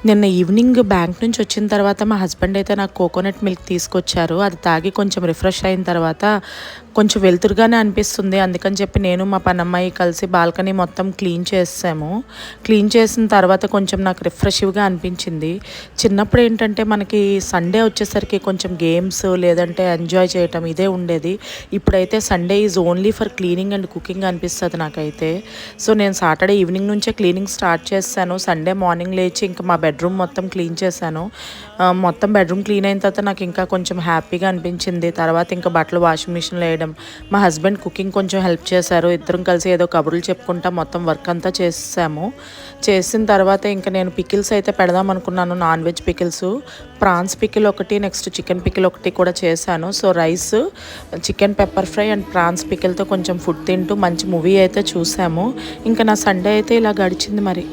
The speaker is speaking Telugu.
నిన్న ఈవినింగ్ బ్యాంక్ నుంచి వచ్చిన తర్వాత మా హస్బెండ్ అయితే నాకు కోకోనట్ మిల్క్ తీసుకొచ్చారు. అది తాగి కొంచెం రిఫ్రెష్ అయిన తర్వాత కొంచెం వెలుతురుగానే అనిపిస్తుంది. అందుకని చెప్పి నేను మా పనమ్మాయి కలిసి బాల్కనీ మొత్తం క్లీన్ చేసాము. క్లీన్ చేసిన తర్వాత కొంచెం నాకు రిఫ్రెష్గా అనిపించింది. చిన్నప్పుడు ఏంటంటే మనకి సండే వచ్చేసరికి కొంచెం గేమ్స్ లేదంటే ఎంజాయ్ చేయటం ఇదే ఉండేది. ఇప్పుడైతే Sunday is only for cleaning and cooking అనిపిస్తుంది నాకైతే. సో నేను సాటర్డే ఈవినింగ్ నుంచే క్లీనింగ్ స్టార్ట్ చేశాను. సండే మార్నింగ్ లేచి ఇంకా మా బెడ్రూమ్ మొత్తం క్లీన్ చేశాను. మొత్తం బెడ్రూమ్ క్లీన్ అయిన తర్వాత నాకు ఇంకా కొంచెం హ్యాపీగా అనిపించింది. తర్వాత ఇంకా బట్టలు వాషింగ్ మిషన్లో వేయడం, మా హస్బెండ్ కుకింగ్ కొంచెం హెల్ప్ చేశారు. ఇద్దరం కలిసి ఏదో కబుర్లు చెప్పుకుంటా మొత్తం వర్క్ అంతా చేసాము. చేసిన తర్వాత ఇంకా నేను పికిల్స్ అయితే పెడదాం అనుకున్నాను. Non veg pickles, prawns pickle ఒకటి, నెక్స్ట్ చికెన్ పికిల్ ఒకటి కూడా చేశాను. So rice, chicken pepper fry and prawns పికిల్తో కొంచెం ఫుడ్ తింటూ మంచి మూవీ అయితే చూసాము. ఇంకా నా సండే అయితే ఇలా గడిచింది మరి.